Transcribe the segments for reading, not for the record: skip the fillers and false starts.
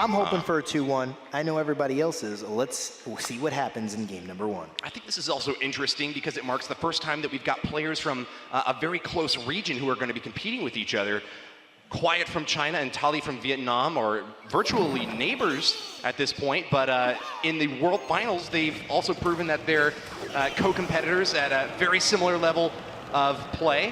I'm hoping for a 2-1. I know everybody else is. Let's see what happens in game number 1. I think this is also interesting because it marks the first time that we've got players from a very close region who are going to be competing with each other. Quiet from China and Tali from Vietnam are virtually neighbors at this point, but in the World Finals, they've also proven that they're co-competitors at a very similar level of play.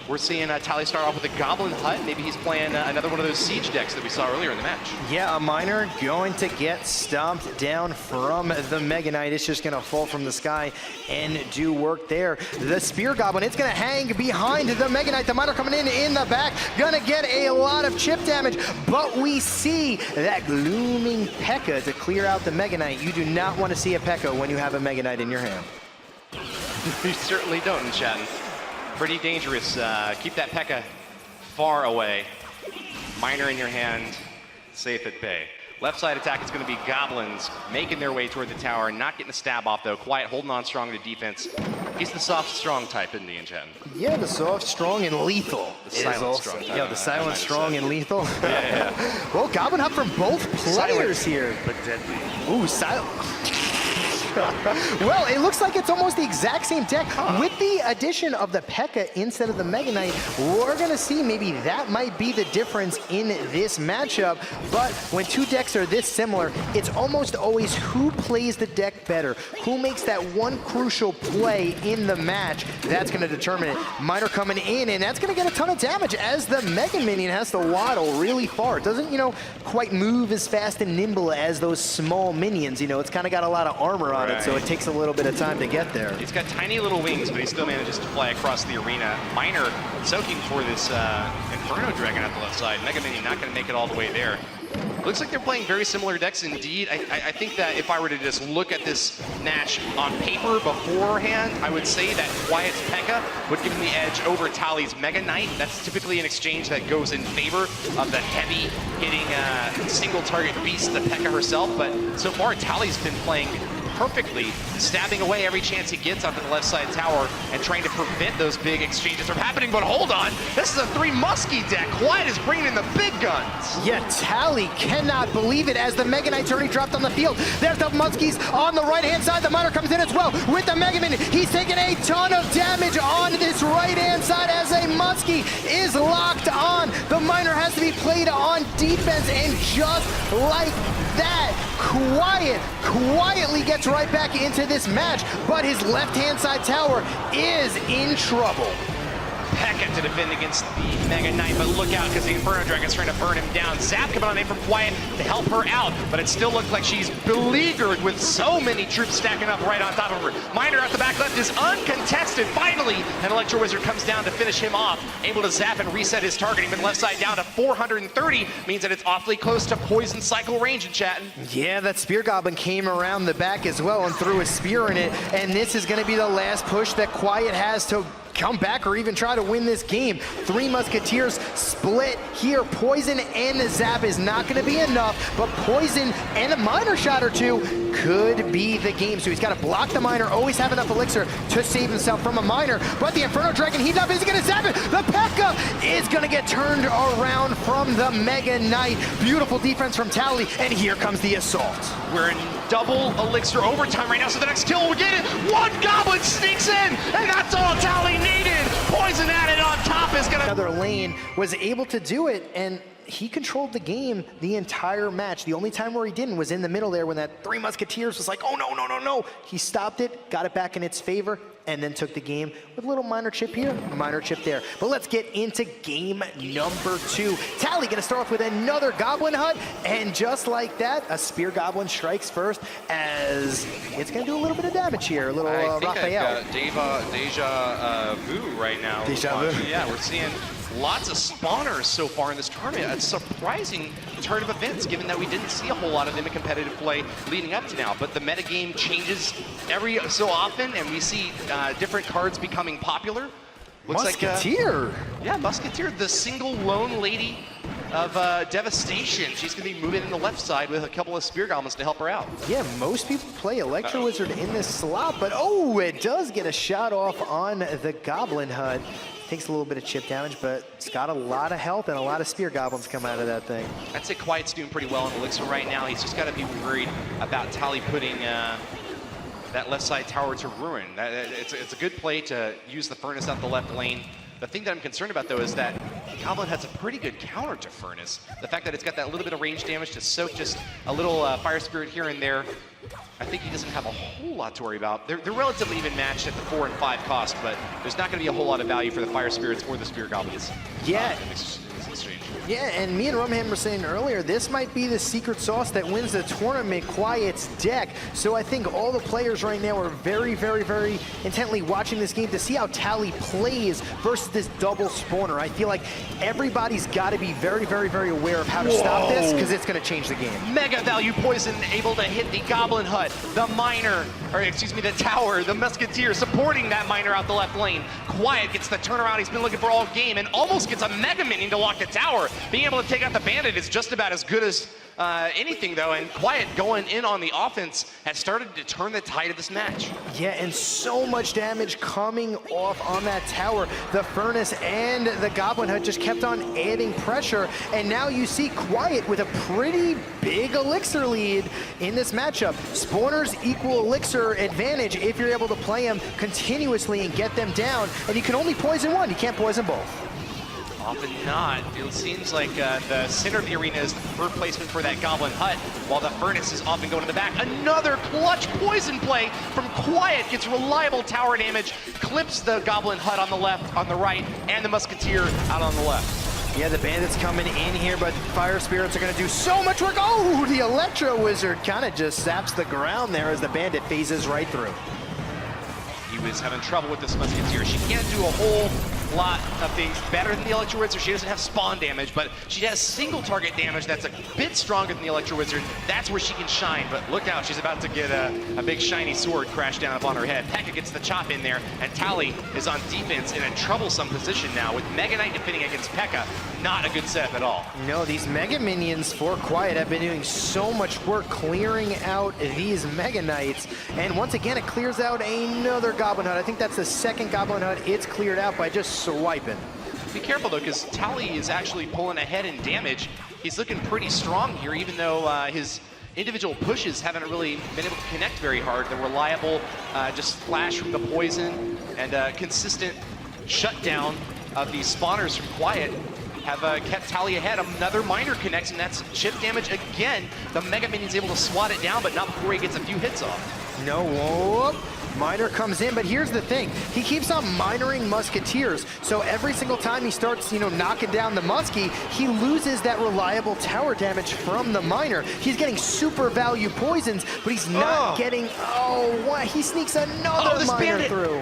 We're seeing Tali start off with a Goblin Hut. Maybe he's playing another one of those siege decks that we saw earlier in the match. Yeah, a miner going to get stomped down from the Mega Knight. It's just going to fall from the sky and do work there. The Spear Goblin, it's going to hang behind the Mega Knight. The miner coming in the back, going to get a lot of chip damage. But we see that looming P.E.K.K.A. to clear out the Mega Knight. You do not want to see a P.E.K.K.A. when you have a Mega Knight in your hand. You certainly don't in chatting. Pretty dangerous. Keep that P.E.K.K.A. far away. Miner in your hand, safe at bay. Left side attack is going to be Goblins making their way toward the tower, not getting the stab off though. Quiet holding on strong to defense. He's the soft, strong type, isn't he, in chat? Yeah, the soft, strong, and lethal. The silent, strong type. Yeah, the silent, strong, and lethal. Yeah. Well, Goblin Hut from both players silent, here. but deadly. Ooh, silent. Well, it looks like it's almost the exact same deck. With the addition of the P.E.K.K.A. instead of the Mega Knight, we're going to see maybe that might be the difference in this matchup. But when two decks are this similar, it's almost always who plays the deck better, who makes that one crucial play in the match. That's going to determine it. Miner coming in, and that's going to get a ton of damage as the Mega Minion has to waddle really far. It doesn't, quite move as fast and nimble as those small minions. It's kind of got a lot of armor on it, so it takes a little bit of time to get there. He's got tiny little wings, but he still manages to fly across the arena. Miner soaking for this Inferno Dragon at the left side. Mega Minion not going to make it all the way there. Looks like they're playing very similar decks indeed. I think that if I were to just look at this match on paper beforehand, I would say that Quiet's P.E.K.K.A. would give him the edge over Tali's Mega Knight. That's typically an exchange that goes in favor of the heavy hitting single target beast, the P.E.K.K.A. herself. But so far, Tali's been playing perfectly, stabbing away every chance he gets onto the left side tower and trying to prevent those big exchanges from happening. But hold on, this is a 3 Muskie deck. Quiet is bringing in the big guns. Yeah, Tali cannot believe it as the Mega Knight's already dropped on the field. There's the Muskies on the right-hand side. The Miner comes in as well with the Mega Minion. He's taking a ton of damage on this right-hand side as a Muskie is locked on. The Miner has to be played on defense, and just like that, quietly gets right back into this match, but his left-hand side tower is in trouble. P.E.K.K.A. to defend against the Mega Knight, but look out because the Inferno Dragon's trying to burn him down. Zap coming on in from Quiet to help her out, but it still looks like she's beleaguered with so many troops stacking up right on top of her. Miner at the back left is uncontested. Finally, an Electro Wizard comes down to finish him off, able to zap and reset his targeting, but left side down to 430, means that it's awfully close to poison cycle range in chat. Yeah, that Spear Goblin came around the back as well and threw a spear in it, and this is going to be the last push that Quiet has to come back or even try to win this game. 3 Musketeers split here. Poison and Zap is not going to be enough, but Poison and a Miner shot or two could be the game. So he's got to block the Miner, always have enough elixir to save himself from a Miner, but the Inferno Dragon heat up, is he going to zap it? The P.E.K.K.A. is going to get turned around from the Mega Knight. Beautiful defense from Tali, and here comes the assault. We're in double elixir overtime right now, so the next kill we get it. 1 Goblin sneaks in, and that's all Tali needed. Poison added on top is gonna... Another lane was able to do it, and he controlled the game the entire match. The only time where he didn't was in the middle there when that 3 Musketeers was like, oh no. He stopped it, got it back in its favor, and then took the game with a little Miner chip here, Miner chip there. But let's get into game number 2. Tali gonna start off with another Goblin Hut, and just like that, a Spear Goblin strikes first as it's gonna do a little bit of damage here, a little Raphael. I think I've got deja vu right now. Deja vu? Yeah, we're seeing lots of spawners so far in this tournament. A surprising turn of events, given that we didn't see a whole lot of them in competitive play leading up to now. But the metagame changes every so often, and we see different cards becoming popular. Looks Musketeer! Yeah, Musketeer, the single lone lady of Devastation. She's going to be moving in the left side with a couple of Spear Goblins to help her out. Yeah, most people play Electro Wizard in this slot, but oh, it does get a shot off on the Goblin Hut. Takes a little bit of chip damage, but it's got a lot of health and a lot of spear goblins come out of that thing. I'd say Quiet's doing pretty well in Elixir right now. He's just got to be worried about Tali putting that left side tower to ruin. It's a good play to use the Furnace out the left lane. The thing that I'm concerned about, though, is that Goblin has a pretty good counter to Furnace. The fact that it's got that little bit of range damage to soak just a little Fire Spirit here and there, I think he doesn't have a whole lot to worry about. They're relatively even matched at the 4 and 5 cost, but there's not going to be a whole lot of value for the Fire Spirits or the Spirit Goblins. Yeah. In this exchange. Yeah, and me and Rumham were saying earlier, this might be the secret sauce that wins the tournament, Quiet's deck. So I think all the players right now are very, very, very intently watching this game to see how Tali plays versus this double spawner. I feel like everybody's got to be very, very, very aware of how to stop this, because it's going to change the game. Mega value poison able to hit the Goblin Hut, the Miner, or excuse me, the Tower, the Musketeer supporting that Miner out the left lane. Quiet gets the turnaround he's been looking for all game and almost gets a Mega Minion to lock the tower. Being able to take out the Bandit is just about as good as anything, though, and Quiet going in on the offense has started to turn the tide of this match. Yeah, and so much damage coming off on that tower. The Furnace and the Goblin Hut just kept on adding pressure, and now you see Quiet with a pretty big Elixir lead in this matchup. Spawners equal Elixir advantage if you're able to play them continuously and get them down, and you can only poison one, you can't poison both. Often not. It seems like the center of the arena is the preferred placement for that Goblin Hut, while the Furnace is often going to the back. Another clutch poison play from Quiet, gets reliable tower damage, clips the Goblin Hut on the left, on the right, and the Musketeer out on the left. Yeah, the Bandit's coming in here, but Fire Spirits are going to do so much work. Oh, the Electro Wizard kind of just saps the ground there as the Bandit phases right through. He was having trouble with this Musketeer. She can't do a whole lot of things better than the Electro Wizard. She doesn't have spawn damage, but she has single target damage that's a bit stronger than the Electro Wizard. That's where she can shine, but look out, she's about to get a big shiny sword crash down upon her head. P.E.K.K.A gets the chop in there, and Tali is on defense in a troublesome position now with Mega Knight defending against P.E.K.K.A. Not a good setup at all. No, these Mega Minions for Quiet have been doing so much work clearing out these Mega Knights, and once again it clears out another Goblin Hut. I think that's the second Goblin Hut it's cleared out by just swiping. Be careful though, because Tali is actually pulling ahead in damage. He's looking pretty strong here, even though his individual pushes haven't really been able to connect very hard. The reliable just splash from the poison and consistent shutdown of these spawners from Quiet have kept Tali ahead. Another Miner connects, and that's chip damage again. The Mega Minion's able to swat it down, but not before he gets a few hits off. No, whoop. Miner comes in, but here's the thing. He keeps on minering Musketeers, so every single time he starts, knocking down the Muskie, he loses that reliable tower damage from the Miner. He's getting super value poisons, but he's not getting, what? He sneaks another Miner through.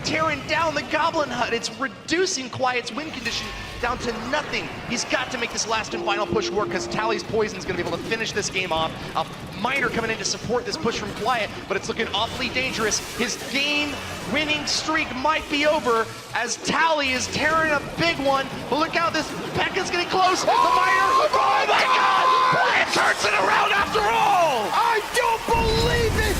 Tearing down the Goblin Hut. It's reducing Quiet's win condition down to nothing. He's got to make this last and final push work, because Tali's poison is going to be able to finish this game off. A Miner coming in to support this push from Quiet, but it's looking awfully dangerous. His game-winning streak might be over as Tali is tearing a big one. But look out, this P.E.K.K.A.'s getting close. The Miner, oh my God! Quiet turns it around after all! I don't believe it!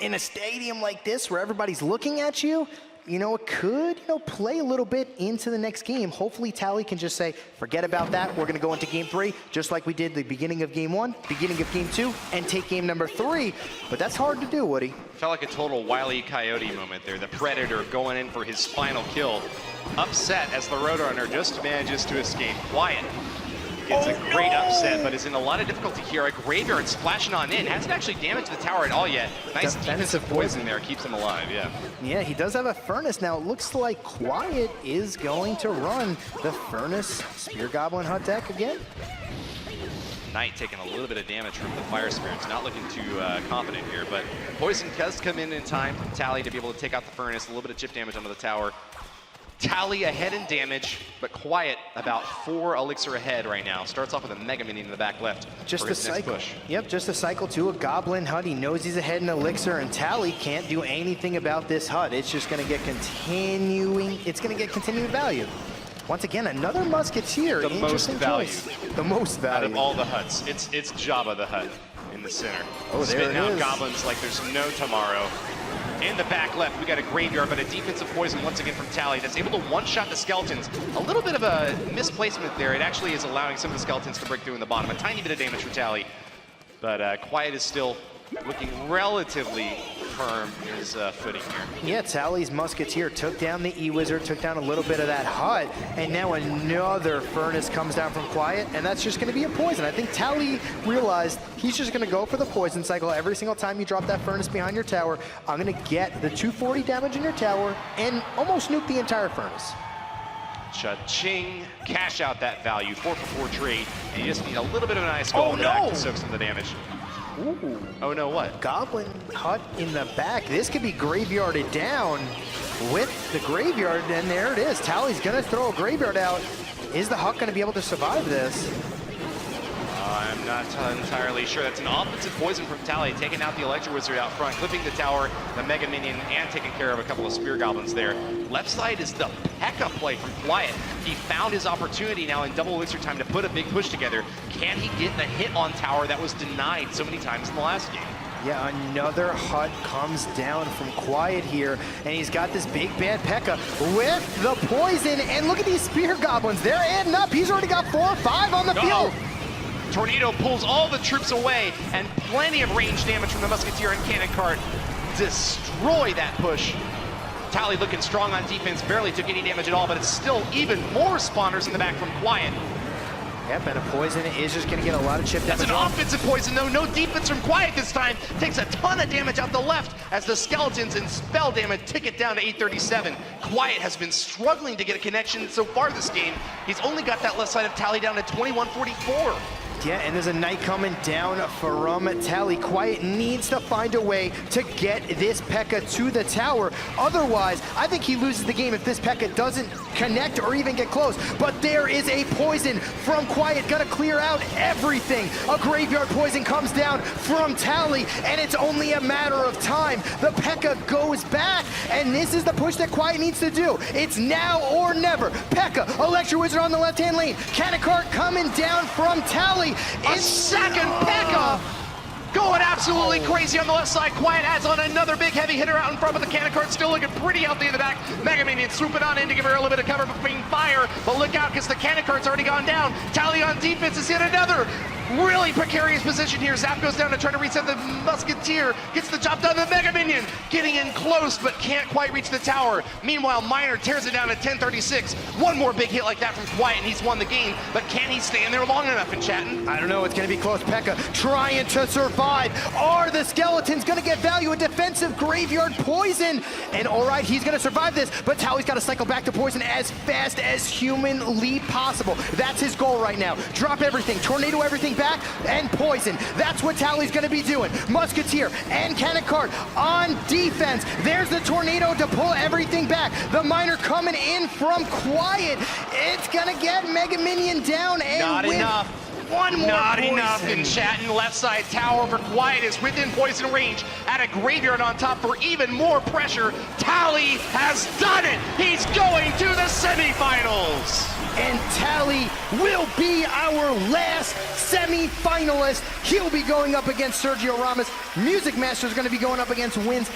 In a stadium like this where everybody's looking at you, it could, play a little bit into the next game. Hopefully Tali can just say, forget about that. We're going to go into game 3, just like we did the beginning of game 1, beginning of game 2, and take game number 3. But that's hard to do, Woody. Felt like a total Wile E. Coyote moment there. The Predator going in for his final kill. Upset as the Roadrunner just manages to escape. Quiet gets a great upset, but is in a lot of difficulty here. A Graveyard splashing on in. Hasn't actually damaged the tower at all yet. Nice defensive poison there. Keeps him alive, yeah. Yeah, he does have a Furnace now. It looks like Quiet is going to run the Furnace Spear Goblin Hut deck again. Knight taking a little bit of damage from the Fire Spirits. Not looking too confident here, but poison does come in time from Tali to be able to take out the Furnace. A little bit of chip damage onto the tower. Tali ahead in damage, but Quiet about 4 elixir ahead right now. Starts off with a Mega Minion in the back left. Just for a his next cycle. push. Yep, just a cycle to a Goblin Hut. He knows he's ahead in elixir, and Tali can't do anything about this Hut. It's just going to get continuing. It's going to get continued value. Once again, another Musketeer. The most value. The most value. Out of all the Huts. It's Jabba the Hutt in the center. Oh, there Spitting it out is. goblins like there's no tomorrow. In the back left, we got a Graveyard, but a defensive poison once again from Tali that's able to one-shot the Skeletons. A little bit of a misplacement there. It actually is allowing some of the Skeletons to break through in the bottom. A tiny bit of damage for Tali, but Quiet is still looking relatively firm in his footing here. Yeah, Tali's Musketeer took down the E-Wizard, took down a little bit of that hut, and now another Furnace comes down from Quiet, and that's just gonna be a poison. I think Tali realized he's just gonna go for the poison cycle. Every single time you drop that Furnace behind your tower, I'm gonna get the 240 damage in your tower and almost nuke the entire Furnace. Cha-ching, cash out that value, 4-for-4 trade, and you just need a little bit of an ice skull in the back to soak some of the damage. Ooh. Oh no, what? Goblin hut in the back. This could be graveyarded down with the Graveyard, and there it is. Tali's gonna throw a Graveyard out. Is the hut gonna be able to survive this? I'm not entirely sure. That's an offensive poison from Tali, taking out the Electro Wizard out front, clipping the tower, the Mega Minion, and taking care of a couple of Spear Goblins there. Left side is the P.E.K.K.A play from Quiet. He found his opportunity now in double elixir time to put a big push together. Can he get the hit on tower that was denied so many times in the last game? Yeah, another hut comes down from Quiet here, and he's got this big bad P.E.K.K.A with the poison, and look at these Spear Goblins. They're adding up. He's already got 4 or 5 on the field. Tornado pulls all the troops away, and plenty of range damage from the Musketeer and Cannon Cart. Destroy that push. Tali looking strong on defense, barely took any damage at all, but it's still even more spawners in the back from Quiet. Yep, and a poison is just gonna get a lot of chip damage. That's an offensive poison though, no defense from Quiet this time. Takes a ton of damage out the left as the Skeletons and spell damage tick it down to 837. Quiet has been struggling to get a connection so far this game. He's only got that left side of Tali down to 2144. Yeah, and there's a Knight coming down from Tali. Quiet needs to find a way to get this P.E.K.K.A to the tower. Otherwise, I think he loses the game if this P.E.K.K.A doesn't connect or even get close. But there is a poison from Quiet, gonna clear out everything. A Graveyard poison comes down from Tali, and it's only a matter of time. The P.E.K.K.A goes back, and this is the push that Quiet needs to do. It's now or never. P.E.K.K.A, Electro Wizard on the left-hand lane. Cannon Cart coming down from Tali. A second P.E.K.K.A going absolutely crazy on the left side. Quiet adds on another big heavy hitter out in front, but the Cannon Cart still looking pretty healthy in the back. Mega Minion swooping on in to give her a little bit of cover between fire, but look out because the Cannon Cart's already gone down. Tali on defense is yet another really precarious position here. Zap goes down to try to reset the Musketeer, gets the job done. The Mega Minion getting in close, but can't quite reach the tower. Meanwhile, Miner tears it down at 1036. One more big hit like that from Quiet, and he's won the game, but can he stay in there long enough in chatting? I don't know, it's gonna be close. P.E.K.K.A trying to survive. Are the Skeletons gonna get value? A defensive Graveyard poison, and all right, he's gonna survive this, but Tali's gotta cycle back to poison as fast as humanly possible. That's his goal right now. Drop everything, tornado everything back, and poison. That's what Tali's gonna be doing. Musketeer and Cannon Cart on defense. There's the tornado to pull everything back. The Miner coming in from Quiet. It's gonna get Mega Minion down, and not enough. One more Not poison. enough in chatting. Left side tower for Quiet is within poison range. Add a Graveyard on top for even more pressure. Tali has done it. He's going to the semifinals. And Tali will be our last semi-finalist. He'll be going up against Sergio Ramos. Music Master is going to be going up against Wins.